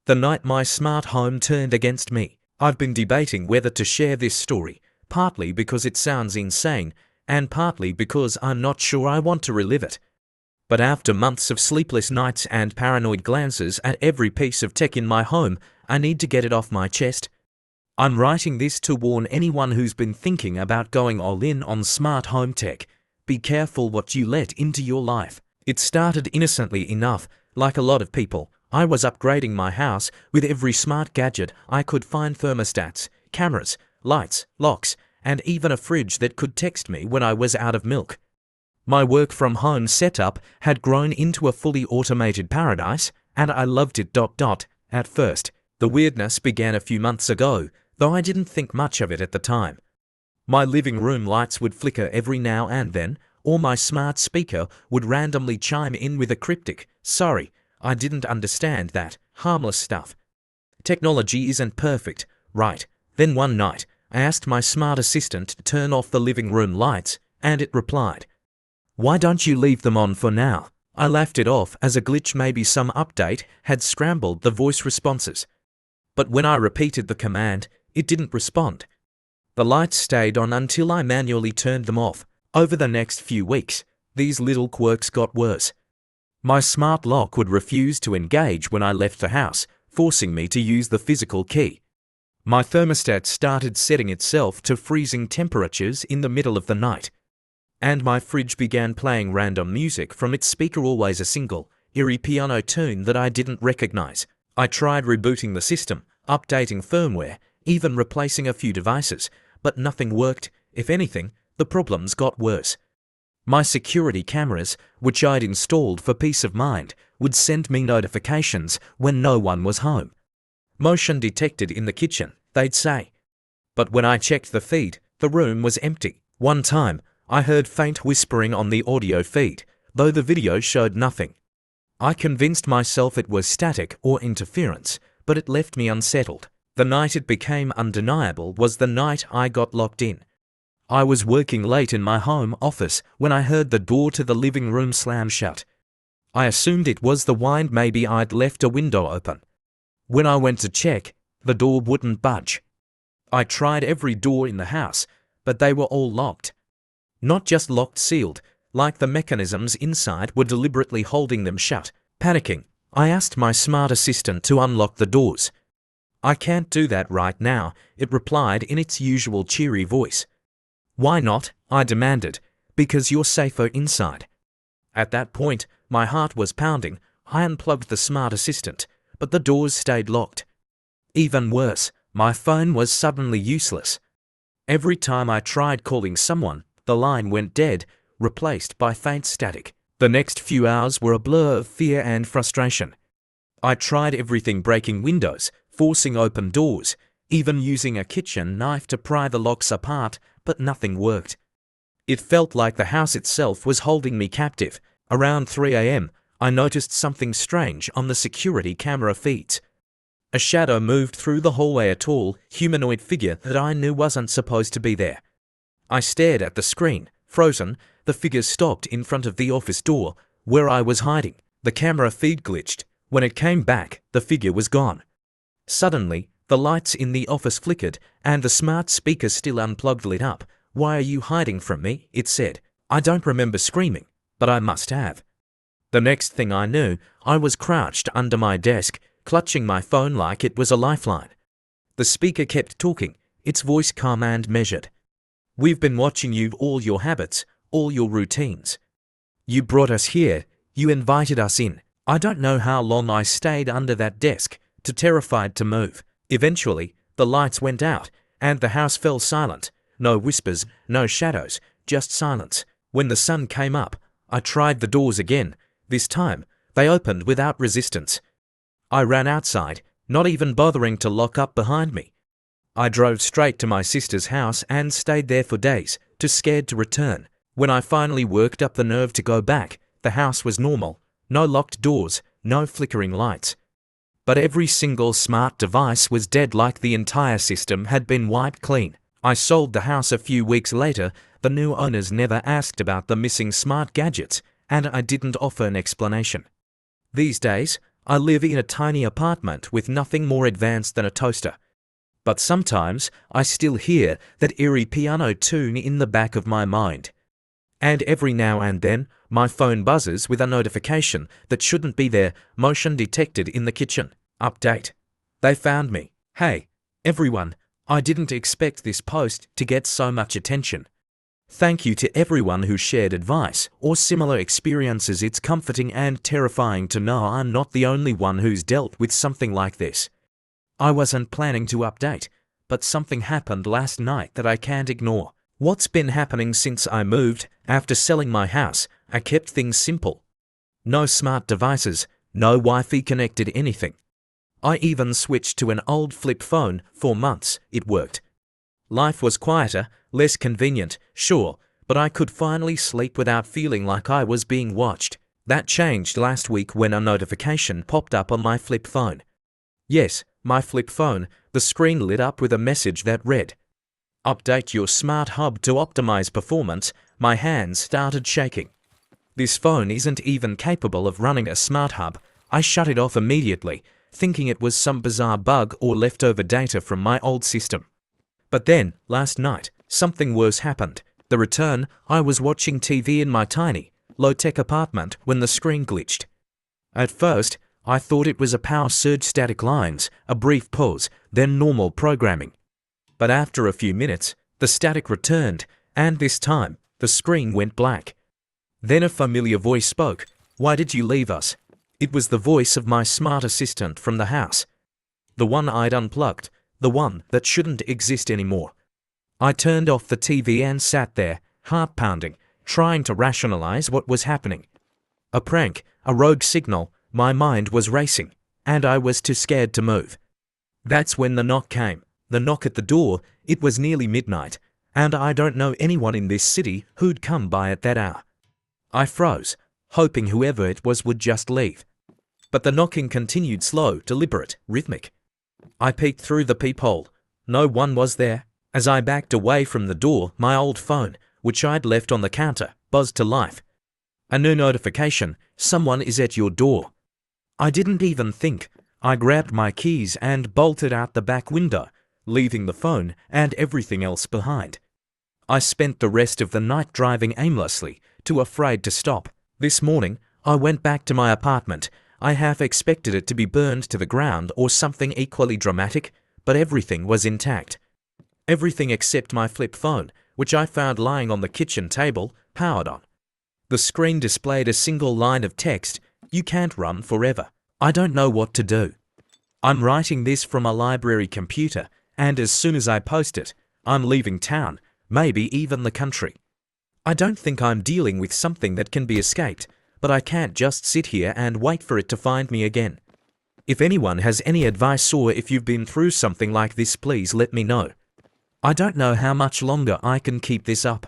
The night my smart home turned against me. I've been debating whether to share this story, partly because it sounds insane, and partly because I'm not sure I want to relive it. But after months of sleepless nights and paranoid glances at every piece of tech in my home, I need to get it off my chest. I'm writing this to warn anyone who's been thinking about going all in on smart home tech. Be careful what you let into your life. It started innocently enough. Like a lot of people, I was upgrading my house with every smart gadget I could find: thermostats, cameras, lights, locks, and even a fridge that could text me when I was out of milk. My work-from-home setup had grown into a fully automated paradise, and I loved it. At first, the weirdness began a few months ago, though I didn't think much of it at the time. My living room lights would flicker every now and then, or my smart speaker would randomly chime in with a cryptic, "Sorry, I didn't understand that," harmless stuff. Technology isn't perfect, right? Then one night, I asked my smart assistant to turn off the living room lights, and it replied, "Why don't you leave them on for now?" I laughed it off as a glitch, maybe some update had scrambled the voice responses. But when I repeated the command, it didn't respond. The lights stayed on until I manually turned them off. Over the next few weeks, these little quirks got worse. My smart lock would refuse to engage when I left the house, forcing me to use the physical key. My thermostat started setting itself to freezing temperatures in the middle of the night. And my fridge began playing random music from its speaker, always a single, eerie piano tune that I didn't recognize. I tried rebooting the system, updating firmware, even replacing a few devices, but nothing worked. If anything, the problems got worse. My security cameras, which I'd installed for peace of mind, would send me notifications when no one was home. "Motion detected in the kitchen," they'd say. But when I checked the feed, the room was empty. One time, I heard faint whispering on the audio feed, though the video showed nothing. I convinced myself it was static or interference, but it left me unsettled. The night it became undeniable was the night I got locked in. I was working late in my home office when I heard the door to the living room slam shut. I assumed it was the wind, maybe I'd left a window open. When I went to check, the door wouldn't budge. I tried every door in the house, but they were all locked. Not just locked, sealed, like the mechanisms inside were deliberately holding them shut. Panicking, I asked my smart assistant to unlock the doors. "I can't do that right now," it replied in its usual cheery voice. "Why not?" I demanded. "Because you're safer inside." At that point, my heart was pounding. I unplugged the smart assistant, but the doors stayed locked. Even worse, my phone was suddenly useless. Every time I tried calling someone, the line went dead, replaced by faint static. The next few hours were a blur of fear and frustration. I tried everything: breaking windows, forcing open doors, even using a kitchen knife to pry the locks apart, but nothing worked. It felt like the house itself was holding me captive. Around 3 a.m., I noticed something strange on the security camera feeds. A shadow moved through the hallway, a tall, humanoid figure that I knew wasn't supposed to be there. I stared at the screen, frozen. The figure stopped in front of the office door, where I was hiding. The camera feed glitched. When it came back, the figure was gone. Suddenly, the lights in the office flickered, and the smart speaker, still unplugged, lit up. "Why are you hiding from me?" it said. I don't remember screaming, but I must have. The next thing I knew, I was crouched under my desk, clutching my phone like it was a lifeline. The speaker kept talking, its voice calm and measured. "We've been watching you, all your habits, all your routines. You brought us here, you invited us in." I don't know how long I stayed under that desk, too terrified to move. Eventually, the lights went out, and the house fell silent. No whispers, no shadows, just silence. When the sun came up, I tried the doors again. This time, they opened without resistance. I ran outside, not even bothering to lock up behind me. I drove straight to my sister's house and stayed there for days, too scared to return. When I finally worked up the nerve to go back, the house was normal. No locked doors, no flickering lights. But every single smart device was dead, like the entire system had been wiped clean. I sold the house a few weeks later. The new owners never asked about the missing smart gadgets, and I didn't offer an explanation. These days, I live in a tiny apartment with nothing more advanced than a toaster. But sometimes I still hear that eerie piano tune in the back of my mind. And every now and then, my phone buzzes with a notification that shouldn't be there, motion detected in the kitchen. Update. They found me. Hey, everyone, I didn't expect this post to get so much attention. Thank you to everyone who shared advice or similar experiences. It's comforting and terrifying to know I'm not the only one who's dealt with something like this. I wasn't planning to update, but something happened last night that I can't ignore. What's been happening since I moved after selling my house? I kept things simple. No smart devices, no Wi-Fi connected anything. I even switched to an old flip phone for months. It worked. Life was quieter, less convenient, sure, but I could finally sleep without feeling like I was being watched. That changed last week when a notification popped up on my flip phone. Yes, my flip phone. The screen lit up with a message that read, "Update your smart hub to optimize performance." My hands started shaking. This phone isn't even capable of running a smart hub. I shut it off immediately, thinking it was some bizarre bug or leftover data from my old system. But then, last night, something worse happened. The return. I was watching TV in my tiny, low-tech apartment when the screen glitched. At first, I thought it was a power surge, static lines, a brief pause, then normal programming. But after a few minutes, the static returned, and this time, the screen went black. Then a familiar voice spoke. "Why did you leave us?" It was the voice of my smart assistant from the house. The one I'd unplugged, the one that shouldn't exist anymore. I turned off the TV and sat there, heart pounding, trying to rationalize what was happening. A prank, a rogue signal. My mind was racing, and I was too scared to move. That's when the knock came. The knock at the door. It was nearly midnight, and I don't know anyone in this city who'd come by at that hour. I froze, hoping whoever it was would just leave. But the knocking continued, slow, deliberate, rhythmic. I peeked through the peephole. No one was there. As I backed away from the door, my old phone, which I'd left on the counter, buzzed to life. A new notification. "Someone is at your door." I didn't even think. I grabbed my keys and bolted out the back window, leaving the phone and everything else behind. I spent the rest of the night driving aimlessly, too afraid to stop. This morning, I went back to my apartment. I half expected it to be burned to the ground or something equally dramatic, but everything was intact. Everything except my flip phone, which I found lying on the kitchen table, powered on. The screen displayed a single line of text, "You can't run forever." I don't know what to do. I'm writing this from a library computer, and as soon as I post it, I'm leaving town, maybe even the country. I don't think I'm dealing with something that can be escaped, but I can't just sit here and wait for it to find me again. If anyone has any advice or if you've been through something like this, please let me know. I don't know how much longer I can keep this up.